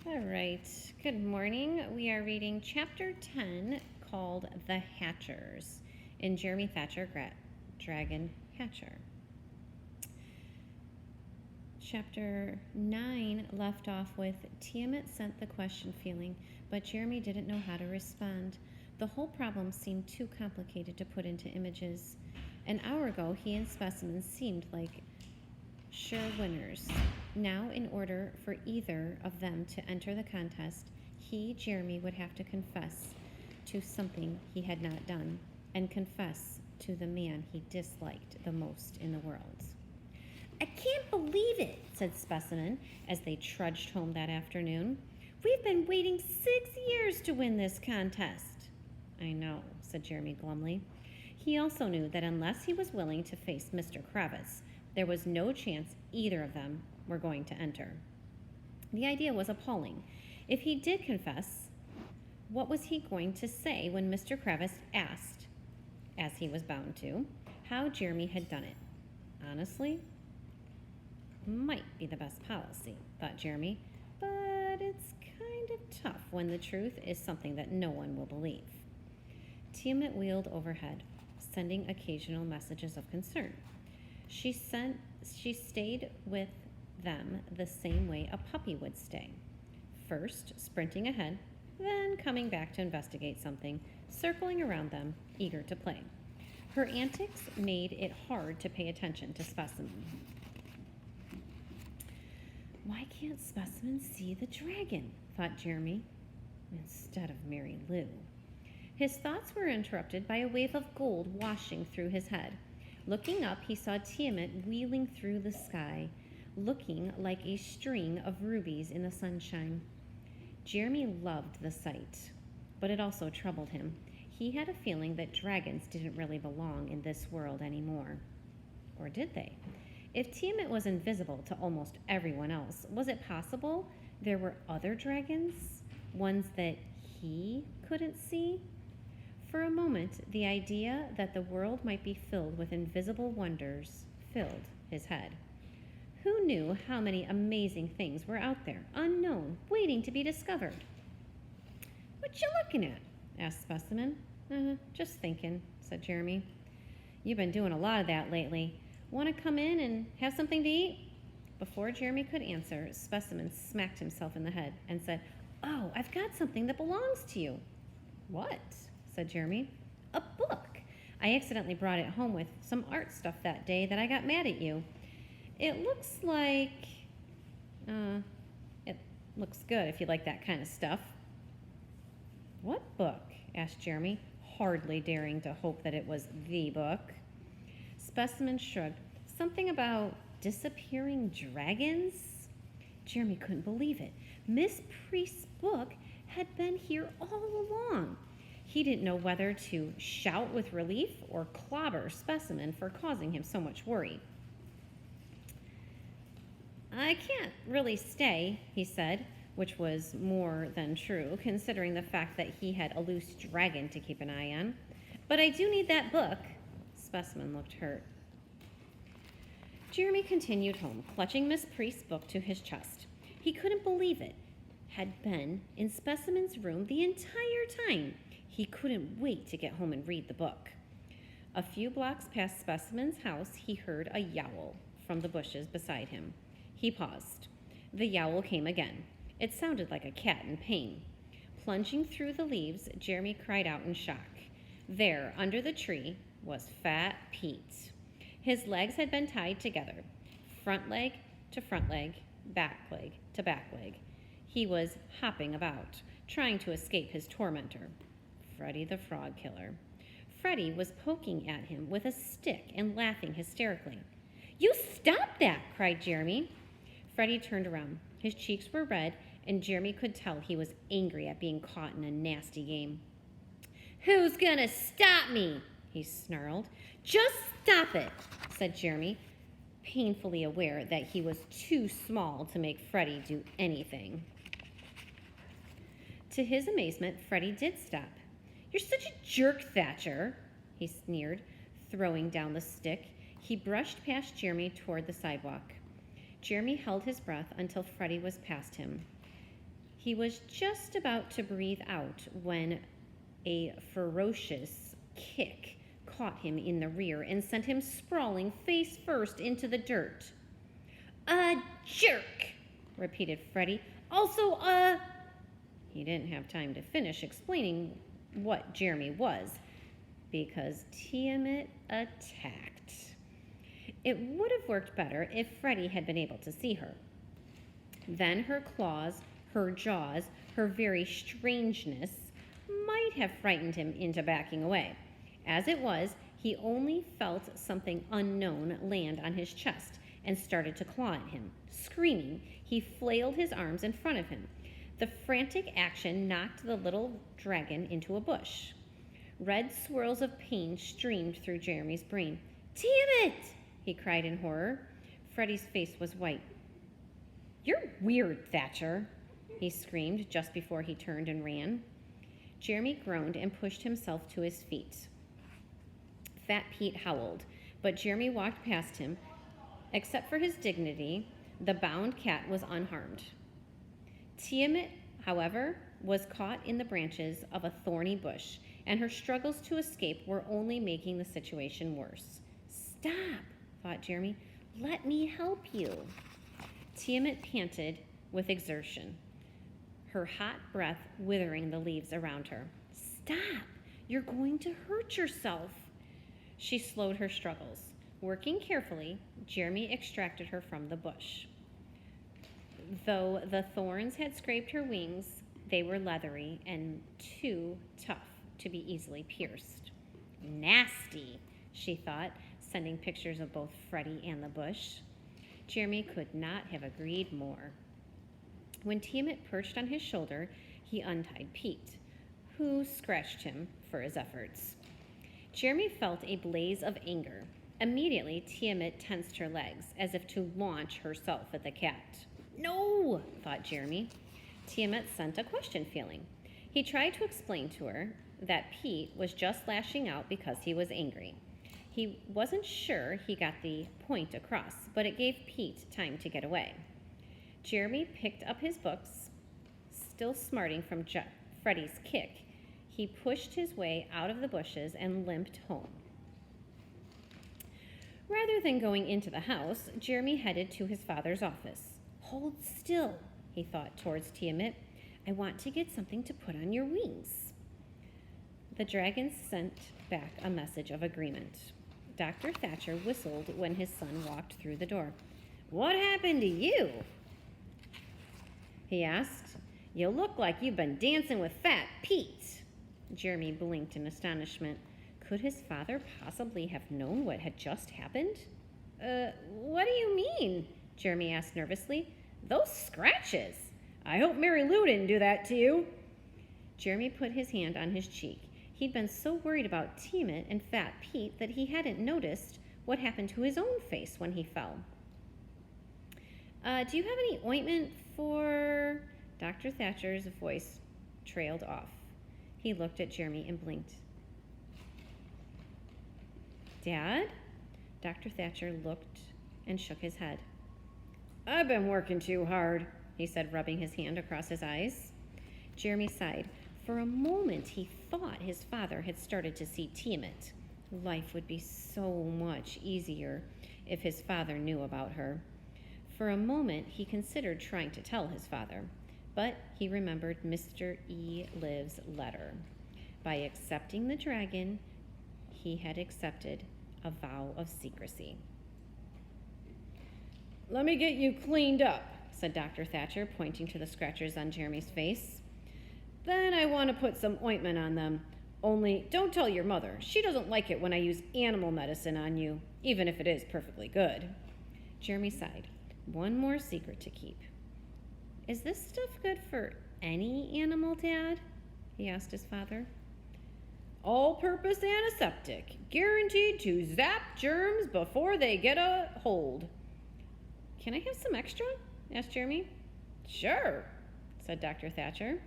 All right, good morning. We are reading chapter 10 called The Hatchers in Jeremy Thatcher Dragon Hatcher. Chapter 9 left off with Tiamat sent the question feeling, but Jeremy didn't know how to respond. The whole problem seemed too complicated to put into images. An hour ago, he and Specimen seemed like sure winners. Now, in order for either of them to enter the contest, he, Jeremy, would have to confess to something he had not done and confess to the man he disliked the most in the world. I can't believe it, said Specimen as they trudged home that afternoon. We've been waiting 6 years to win this contest. I know, said Jeremy glumly. He also knew that unless he was willing to face Mr. Kravitz, there was no chance either of them were going to enter. The idea was appalling. If he did confess, what was he going to say when Mr. Kravitz asked, as he was bound to, how Jeremy had done it? Honestly, might be the best policy, thought Jeremy, but it's kind of tough when the truth is something that no one will believe. Tiamat wheeled overhead, sending occasional messages of concern. She stayed with them the same way a puppy would stay. First, sprinting ahead, then coming back to investigate something, circling around them, eager to play. Her antics made it hard to pay attention to Specimen. Why can't Specimen see the dragon? Thought Jeremy, instead of Mary Lou. His thoughts were interrupted by a wave of gold washing through his head. Looking up, he saw Tiamat wheeling through the sky, looking like a string of rubies in the sunshine. Jeremy loved the sight, but it also troubled him. He had a feeling that dragons didn't really belong in this world anymore. Or did they? If Tiamat was invisible to almost everyone else, was it possible there were other dragons, ones that he couldn't see? For a moment, the idea that the world might be filled with invisible wonders filled his head. Who knew how many amazing things were out there, unknown, waiting to be discovered? What you looking at? Asked Specimen. Just thinking, said Jeremy. You've been doing a lot of that lately. Want to come in and have something to eat? Before Jeremy could answer, Specimen smacked himself in the head and said, Oh, I've got something that belongs to you. What? Said Jeremy. A book. I accidentally brought it home with some art stuff that day that I got mad at you. It looks like... it looks good if you like that kind of stuff. What book? Asked Jeremy, hardly daring to hope that it was the book. Specimen shrugged. Something about disappearing dragons? Jeremy couldn't believe it. Miss Priest's book had been here all along. He didn't know whether to shout with relief or clobber Specimen for causing him so much worry. I can't really stay, he said, which was more than true, considering the fact that he had a loose dragon to keep an eye on. But I do need that book. Specimen looked hurt. Jeremy continued home, clutching Miss Priest's book to his chest. He couldn't believe it had been in Specimen's room the entire time. He couldn't wait to get home and read the book. A few blocks past Specimen's house, he heard a yowl from the bushes beside him. He paused. The yowl came again. It sounded like a cat in pain. Plunging through the leaves, Jeremy cried out in shock. There, under the tree, was Fat Pete. His legs had been tied together, front leg to front leg, back leg to back leg. He was hopping about, trying to escape his tormentor, Freddy the Frog Killer. Freddy was poking at him with a stick and laughing hysterically. You stop that, cried Jeremy. Freddy turned around. His cheeks were red, and Jeremy could tell he was angry at being caught in a nasty game. Who's gonna stop me? He snarled. Just stop it, said Jeremy, painfully aware that he was too small to make Freddy do anything. To his amazement, Freddy did stop. You're such a jerk, Thatcher, he sneered, throwing down the stick. He brushed past Jeremy toward the sidewalk. Jeremy held his breath until Freddy was past him. He was just about to breathe out when a ferocious kick caught him in the rear and sent him sprawling face first into the dirt. "A jerk," repeated Freddie. "Also, He didn't have time to finish explaining what Jeremy was, because Tiamat attacked. It would have worked better if Freddie had been able to see her. Then her claws, her jaws, her very strangeness might have frightened him into backing away. As it was, he only felt something unknown land on his chest and started to claw at him. Screaming, he flailed his arms in front of him. The frantic action knocked the little dragon into a bush. Red swirls of pain streamed through Jeremy's brain. "Damn it!" he cried in horror. Freddie's face was white. "You're weird, Thatcher," he screamed just before he turned and ran. Jeremy groaned and pushed himself to his feet. Fat Pete howled, but Jeremy walked past him. Except for his dignity, the bound cat was unharmed. Tiamat, however, was caught in the branches of a thorny bush, and her struggles to escape were only making the situation worse. "Stop," thought Jeremy. "Let me help you." Tiamat panted with exertion, her hot breath withering the leaves around her. "Stop! You're going to hurt yourself." She slowed her struggles. Working carefully, Jeremy extracted her from the bush. Though the thorns had scraped her wings, they were leathery and too tough to be easily pierced. "Nasty," she thought, sending pictures of both Freddie and the bush. Jeremy could not have agreed more. When Tiamat perched on his shoulder, he untied Pete, who scratched him for his efforts. Jeremy felt a blaze of anger. Immediately, Tiamat tensed her legs, as if to launch herself at the cat. "No," thought Jeremy. Tiamat sent a question feeling. He tried to explain to her that Pete was just lashing out because he was angry. He wasn't sure he got the point across, but it gave Pete time to get away. Jeremy picked up his books, still smarting from Freddie's kick. He pushed his way out of the bushes and limped home. Rather than going into the house, Jeremy headed to his father's office. "Hold still," he thought towards Tiamat. "I want to get something to put on your wings." The dragon sent back a message of agreement. Dr. Thatcher whistled when his son walked through the door. "What happened to you?" he asked. "You look like you've been dancing with Fat Pete." Jeremy blinked in astonishment. Could his father possibly have known what had just happened? What do you mean?" Jeremy asked nervously. "Those scratches! I hope Mary Lou didn't do that to you." Jeremy put his hand on his cheek. He'd been so worried about Tiamat and Fat Pete that he hadn't noticed what happened to his own face when he fell. "Do you have any ointment for—" Dr. Thatcher's voice trailed off. He looked at Jeremy and blinked. "Dad?" Dr. Thatcher looked and shook his head. "I've been working too hard," he said, rubbing his hand across his eyes. Jeremy sighed. For a moment, he thought his father had started to see Tiamat. Life would be so much easier if his father knew about her. For a moment, he considered trying to tell his father, but he remembered Mr. E. Liv's letter. By accepting the dragon, he had accepted a vow of secrecy. "Let me get you cleaned up," said Dr. Thatcher, pointing to the scratches on Jeremy's face. "Then I want to put some ointment on them. Only don't tell your mother. She doesn't like it when I use animal medicine on you, even if it is perfectly good." Jeremy sighed. One more secret to keep. "Is this stuff good for any animal, Dad?" he asked his father. "All-purpose antiseptic, guaranteed to zap germs before they get a hold." "Can I have some extra?" asked Jeremy. "Sure," said Dr. Thatcher.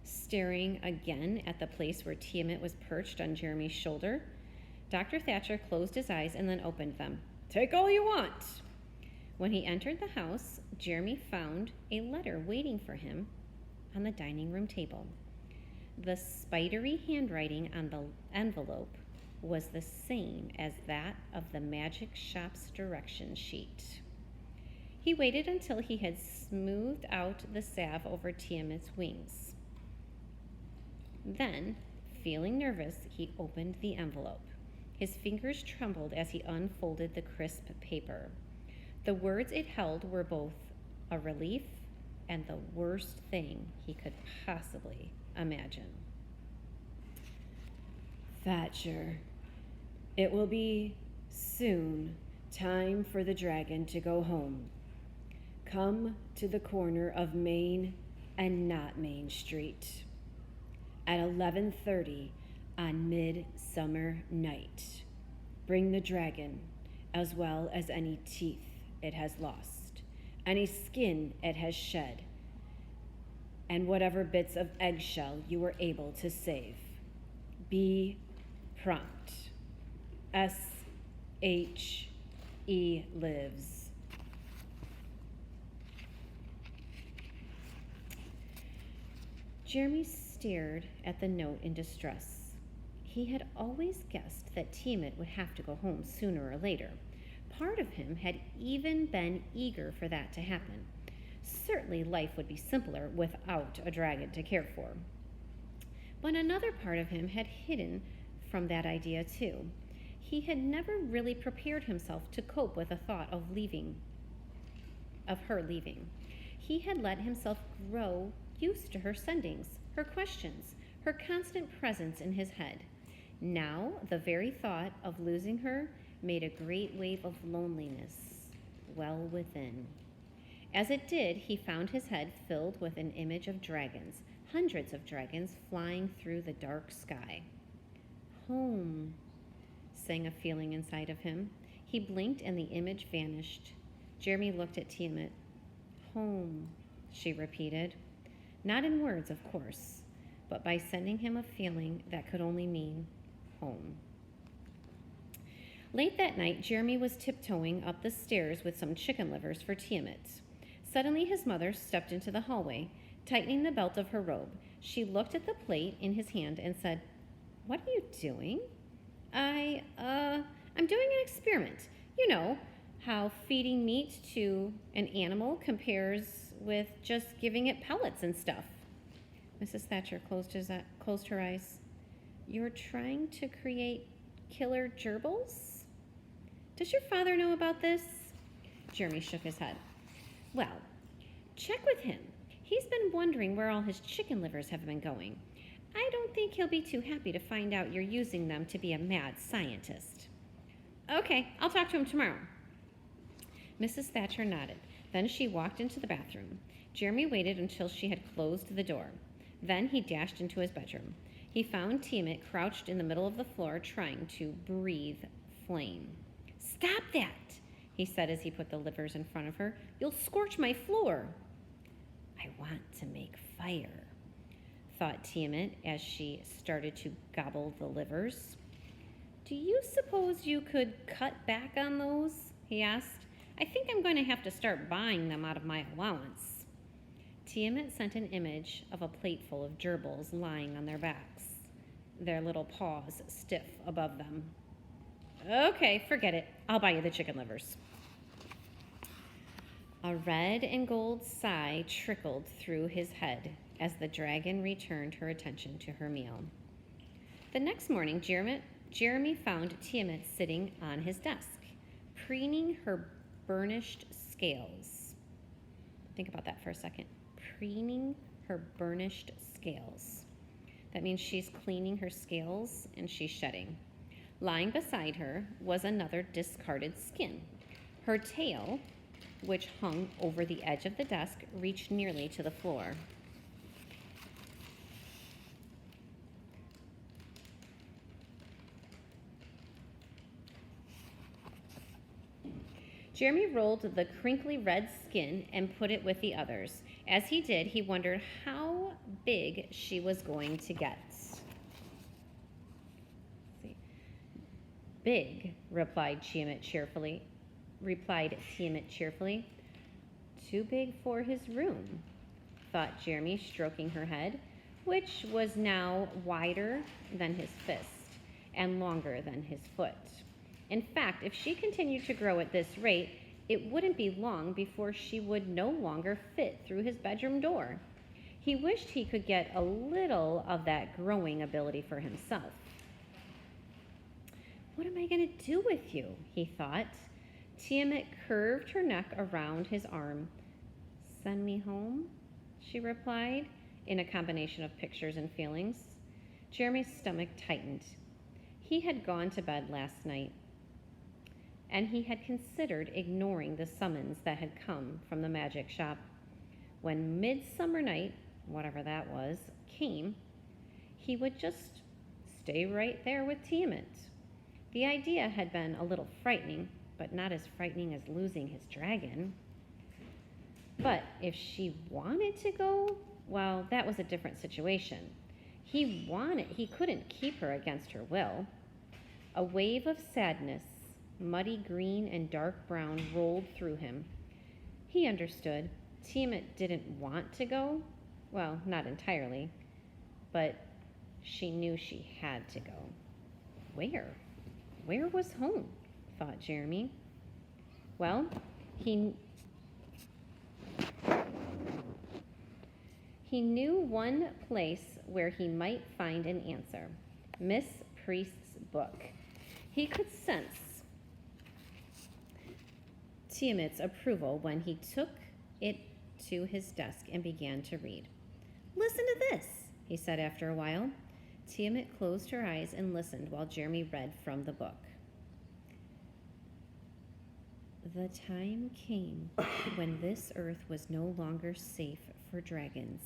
Staring again at the place where Tiamat was perched on Jeremy's shoulder, Dr. Thatcher closed his eyes and then opened them. "Take all you want." When he entered the house, Jeremy found a letter waiting for him on the dining room table. The spidery handwriting on the envelope was the same as that of the magic shop's direction sheet. He waited until he had smoothed out the salve over Tiamat's wings. Then, feeling nervous, he opened the envelope. His fingers trembled as he unfolded the crisp paper. The words it held were both a relief and the worst thing he could possibly imagine. Thatcher, it will be soon time for the dragon to go home. Come to the corner of Main and not Main Street at 11:30 on Midsummer Night. Bring the dragon, as well as any teeth it has lost, any skin it has shed, and whatever bits of eggshell you were able to save. Be prompt. S.H.E. lives. Jeremy stared at the note in distress. He had always guessed that Tiamat would have to go home sooner or later. Part of him had even been eager for that to happen. Certainly life would be simpler without a dragon to care for. But another part of him had hidden from that idea too. He had never really prepared himself to cope with the thought of her leaving. He had let himself grow used to her sendings, her questions, her constant presence in his head. Now, the very thought of losing her made a great wave of loneliness well within. As it did, he found his head filled with an image of dragons, hundreds of dragons flying through the dark sky. Home, sang a feeling inside of him. He blinked and the image vanished. Jeremy looked at Tiamat. Home, she repeated. Not in words, of course, but by sending him a feeling that could only mean home. Late that night, Jeremy was tiptoeing up the stairs with some chicken livers for Tiamat. Suddenly, his mother stepped into the hallway, tightening the belt of her robe. She looked at the plate in his hand and said, "What are you doing?" I'm doing an experiment. You know, how feeding meat to an animal compares with just giving it pellets and stuff. Mrs. Thatcher closed her eyes. You're trying to create killer gerbils? Does your father know about this? Jeremy shook his head. Well, check with him. He's been wondering where all his chicken livers have been going. I don't think he'll be too happy to find out you're using them to be a mad scientist. Okay, I'll talk to him tomorrow. Mrs. Thatcher nodded. Then she walked into the bathroom. Jeremy waited until she had closed the door. Then he dashed into his bedroom. He found Tiamat crouched in the middle of the floor trying to breathe flame. Stop that, he said as he put the livers in front of her. You'll scorch my floor. I want to make fire, thought Tiamat as she started to gobble the livers. Do you suppose you could cut back on those? He asked. I think I'm going to have to start buying them out of my allowance. Tiamat sent an image of a plateful of gerbils lying on their backs, their little paws stiff above them. Okay, forget it. I'll buy you the chicken livers. A red and gold sigh trickled through his head as the dragon returned her attention to her meal. The next morning, Jeremy found Tiamat sitting on his desk, preening her burnished scales. Think about that for a second. Preening her burnished scales. That means she's cleaning her scales and she's shedding. Lying beside her was another discarded skin. Her tail, which hung over the edge of the desk, reached nearly to the floor. Jeremy rolled the crinkly red skin and put it with the others. As he did, he wondered how big she was going to get. Big, replied Tiamat cheerfully. replied Tiamat cheerfully. Too big for his room, thought Jeremy, stroking her head, which was now wider than his fist and longer than his foot. In fact, if she continued to grow at this rate, it wouldn't be long before she would no longer fit through his bedroom door. He wished he could get a little of that growing ability for himself. What am I going to do with you? He thought. Tiamat curved her neck around his arm. Send me home? She replied, in a combination of pictures and feelings. Jeremy's stomach tightened. He had gone to bed last night, and he had considered ignoring the summons that had come from the magic shop. When Midsummer Night, whatever that was, came, he would just stay right there with Tiamat. The idea had been a little frightening, but not as frightening as losing his dragon. But if she wanted to go, well, that was a different situation. He couldn't keep her against her will. A wave of sadness, muddy green and dark brown, rolled through him. He understood. Tiamat didn't want to go. Well, not entirely, but she knew she had to go. Where? Where was home? Thought Jeremy. Well, he knew one place where he might find an answer. Miss Priest's book. He could sense Tiamat's approval when he took it to his desk and began to read. Listen to this, he said after a while. Tiamat closed her eyes and listened while Jeremy read from the book. The time came when this earth was no longer safe for dragons.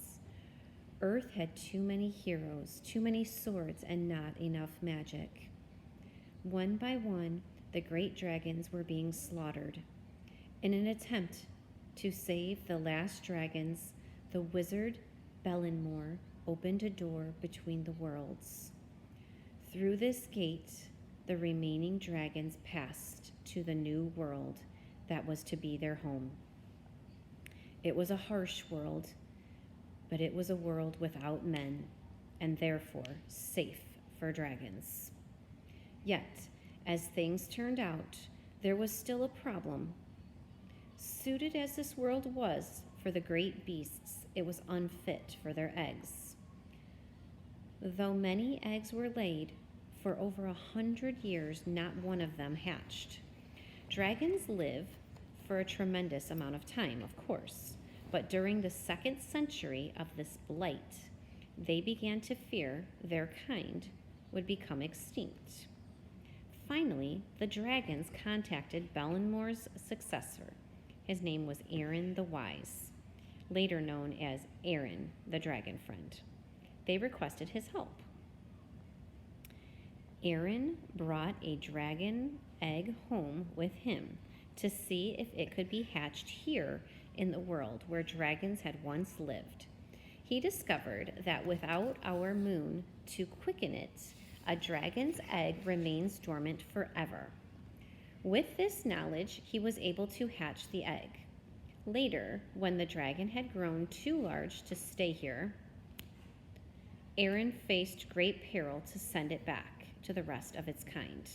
Earth had too many heroes, too many swords, and not enough magic. One by one, the great dragons were being slaughtered. In an attempt to save the last dragons, the wizard Bellenmore opened a door between the worlds. Through this gate, the remaining dragons passed to the new world that was to be their home. It was a harsh world, but it was a world without men, and therefore safe for dragons. Yet, as things turned out, there was still a problem. Suited as this world was for the great beasts, it was unfit for their eggs. Though many eggs were laid, for over 100 years not one of them hatched. Dragons live for a tremendous amount of time, of course, but during the 2nd century of this blight, they began to fear their kind would become extinct. Finally, the dragons contacted Bellenmore's successor. His name was Aaron the Wise, later known as Aaron the Dragon Friend. They requested his help. Aaron brought a dragon egg home with him to see if it could be hatched here in the world where dragons had once lived. He discovered that without our moon to quicken it, a dragon's egg remains dormant forever. With this knowledge, he was able to hatch the egg. Later, when the dragon had grown too large to stay here, Aaron faced great peril to send it back to the rest of its kind.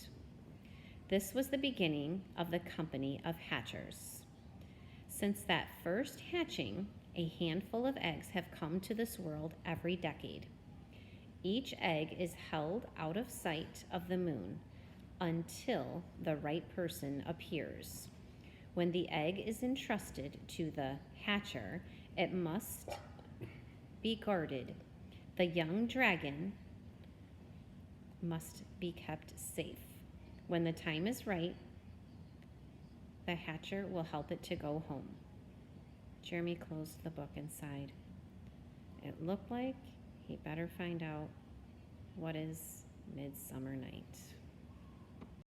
This was the beginning of the Company of Hatchers. Since that first hatching, a handful of eggs have come to this world every decade. Each egg is held out of sight of the moon until the right person appears. When the egg is entrusted to the hatcher, it must be guarded. The young dragon must be kept safe. When the time is right, the hatcher will help it to go home. Jeremy closed the book and sighed. It looked like he better find out what is Midsummer Night.